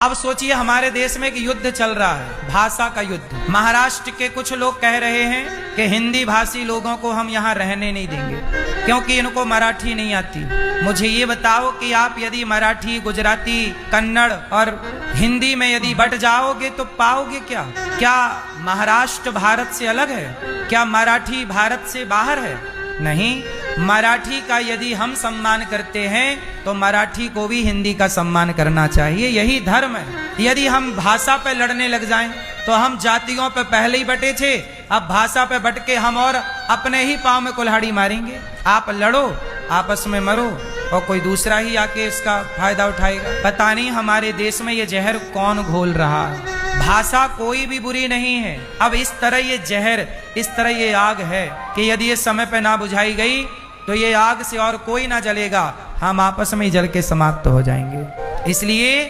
अब सोचिए हमारे देश में एक युद्ध चल रहा है, भाषा का युद्ध। महाराष्ट्र के कुछ लोग कह रहे हैं कि हिंदी भाषी लोगों को हम यहाँ रहने नहीं देंगे क्योंकि इनको मराठी नहीं आती। मुझे ये बताओ कि आप यदि मराठी, गुजराती, कन्नड़ और हिंदी में यदि बट जाओगे तो पाओगे क्या? क्या महाराष्ट्र भारत से अलग है? क्या मराठी भारत से बाहर है? नहीं। मराठी का यदि हम सम्मान करते हैं तो मराठी को भी हिंदी का सम्मान करना चाहिए। यही धर्म है। यदि हम भाषा पे लड़ने लग जाएं तो हम जातियों पे पहले ही बटे थे, अब भाषा पे बट के हम और अपने ही पांव में कुल्हाड़ी मारेंगे। आप लड़ो, आपस में मरो और कोई दूसरा ही आके इसका फायदा उठाएगा। पता नहीं हमारे देश में ये जहर कौन घोल रहा है। भाषा कोई भी बुरी नहीं है। अब इस तरह ये जहर, इस तरह ये आग है कि यदि ये समय पे ना बुझाई गई तो ये आग से और कोई ना जलेगा, हम आपस में ही जल के समाप्त हो जाएंगे। इसलिए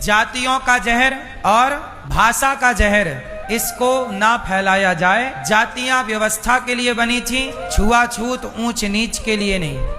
जातियों का जहर और भाषा का जहर, इसको ना फैलाया जाए। जातियां व्यवस्था के लिए बनी थी, छुआछूत ऊंच नीच के लिए नहीं।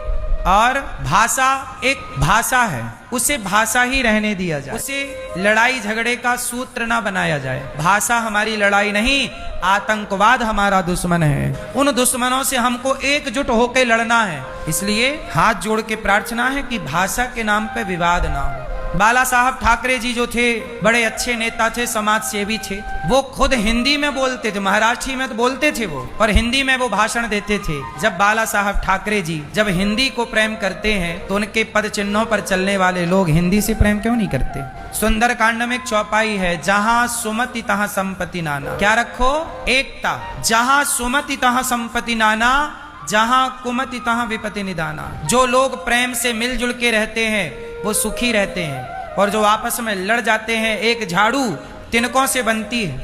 और भाषा एक भाषा है, उसे भाषा ही रहने दिया जाए, उसे लड़ाई झगड़े का सूत्र ना बनाया जाए। भाषा हमारी लड़ाई नहीं, आतंकवाद हमारा दुश्मन है। उन दुश्मनों से हमको एकजुट होकर लड़ना है। इसलिए हाथ जोड़ के प्रार्थना है कि भाषा के नाम पे विवाद ना हो। बाला साहब ठाकरे जी जो थे, बड़े अच्छे नेता थे, समाज सेवी थे। वो खुद हिंदी में बोलते थे, मराठी में तो बोलते थे वो, और हिंदी में वो भाषण देते थे। जब बाला साहब ठाकरे जी जब हिंदी को प्रेम करते हैं तो उनके पद चिन्हों पर चलने वाले लोग हिंदी से प्रेम क्यों नहीं करते? सुंदर कांड में एक चौपाई है, जहां सुमति तहां संपत्ति नाना। क्या रखो? एकता। जहां सुमति तहां संपत्ति नाना, जहां कुमति तहां विपत्ति निदाना। जो लोग प्रेम से मिलजुल के रहते हैं वो सुखी रहते हैं, और जो आपस में लड़ जाते हैं, एक झाड़ू तिनकों से बनती है,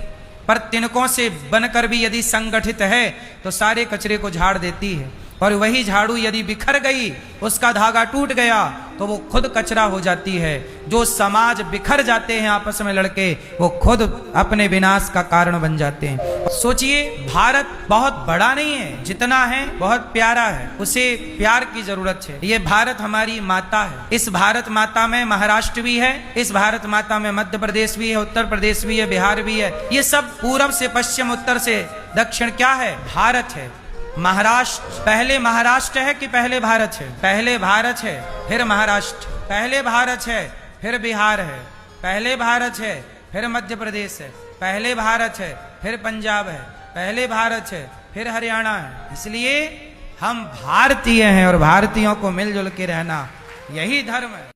पर तिनकों से बनकर भी यदि संगठित है तो सारे कचरे को झाड़ देती है। और वही झाड़ू यदि बिखर गई, उसका धागा टूट गया तो वो खुद कचरा हो जाती है। जो समाज बिखर जाते हैं आपस में लड़के, वो खुद अपने विनाश का कारण बन जाते हैं। सोचिए, भारत बहुत बड़ा नहीं है, जितना है बहुत प्यारा है, उसे प्यार की जरूरत है। ये भारत हमारी माता है। इस भारत माता में महाराष्ट्र भी है, इस भारत माता में मध्य प्रदेश भी है, उत्तर प्रदेश भी है, बिहार भी है। ये सब पूरब से पश्चिम, उत्तर से दक्षिण क्या है? भारत है। महाराष्ट्र पहले महाराष्ट्र है कि पहले भारत है? पहले भारत है, फिर महाराष्ट्र। पहले भारत है, फिर बिहार है। पहले भारत है, फिर मध्य प्रदेश है। पहले भारत है, फिर पंजाब है। पहले भारत है, फिर हरियाणा है। इसलिए हम भारतीय हैं और भारतीयों को मिलजुल के रहना, यही धर्म है।